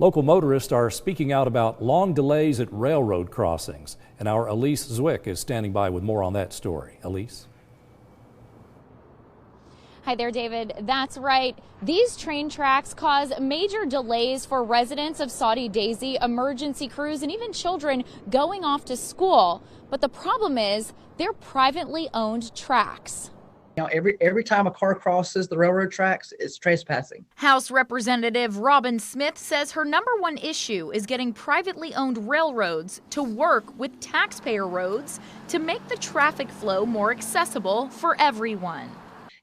Local motorists are speaking out about long delays at railroad crossings, and our Elise Zwick is standing by with more on that story. Elise? Hi there, David. That's right. These train tracks cause major delays for residents of Soddy Daisy, emergency crews, and even children going off to school. But the problem is they're privately owned tracks. You know, every time a car crosses the railroad tracks, it's trespassing. House Representative Robin Smith says her #1 issue is getting privately owned railroads to work with taxpayer roads to make the traffic flow more accessible for everyone.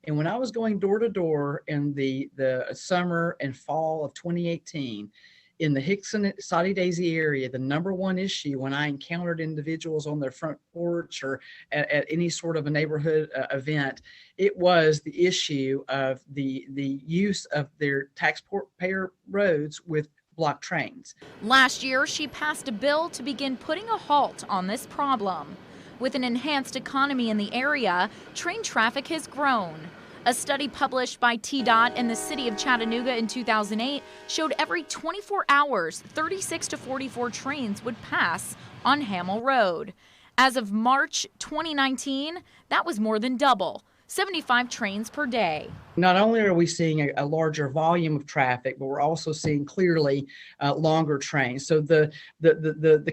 And when I was going door to door in the summer and fall of 2018, in the Hixson, Soddy Daisy area, the #1 issue when I encountered individuals on their front porch or at any sort of a neighborhood event, it was the issue of the use of their taxpayer roads with blocked trains. Last year, she passed a bill to begin putting a halt on this problem. With an enhanced economy in the area, train traffic has grown. A study published by TDOT and the city of Chattanooga in 2008 showed every 24 hours, 36 to 44 trains would pass on Hamel Road. As of March 2019, that was more than double. 75 trains per day. Not only are we seeing a larger volume of traffic, but we're also seeing clearly longer trains. So the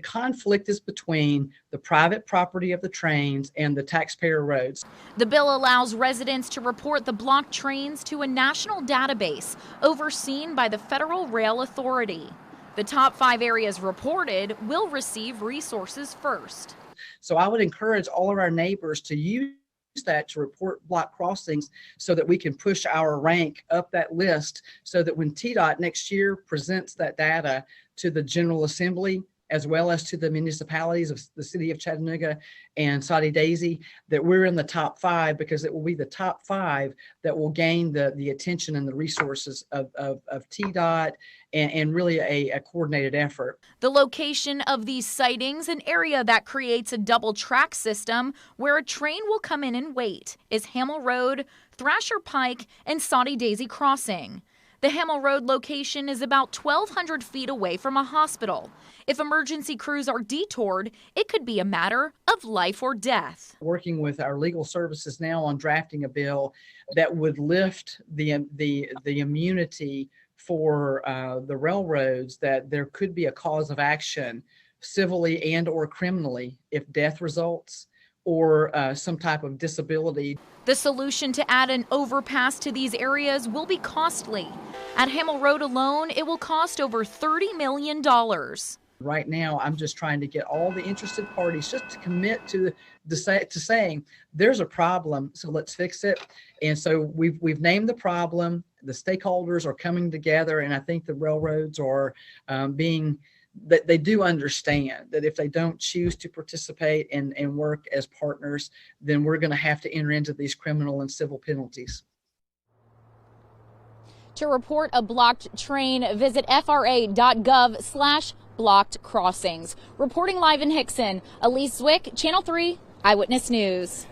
conflict is between the private property of the trains and the taxpayer roads. The bill allows residents to report the blocked trains to a national database overseen by the Federal Rail Authority. The top 5 areas reported will receive resources first. So I would encourage all of our neighbors to use that to report block crossings so that we can push our rank up that list so that when TDOT next year presents that data to the General Assembly as well as to the municipalities of the city of Chattanooga and Soddy Daisy, that we're in the top 5, because it will be the top 5 that will gain the attention and the resources of TDOT and really a coordinated effort. The location of these sightings, an area that creates a double track system where a train will come in and wait, is Hamel Road, Thrasher Pike, and Soddy Daisy Crossing. The Hamel Road location is about 1,200 feet away from a hospital. If emergency crews are detoured, it could be a matter of life or death. Working with our legal services now on drafting a bill that would lift the immunity for the railroads, that there could be a cause of action civilly and or criminally if death results or some type of disability. The solution to add an overpass to these areas will be costly. At Hamel Road alone, it will cost over $30 million. Right now, I'm just trying to get all the interested parties just to commit to saying there's a problem, so let's fix it. And so we've named the problem. The stakeholders are coming together, and I think the railroads are that they do understand that if they don't choose to participate and work as partners, then we're going to have to enter into these criminal and civil penalties. To report a blocked train, visit fra.gov/blocked crossings. Reporting live in Hixson, Elise Zwick, Channel 3 Eyewitness News.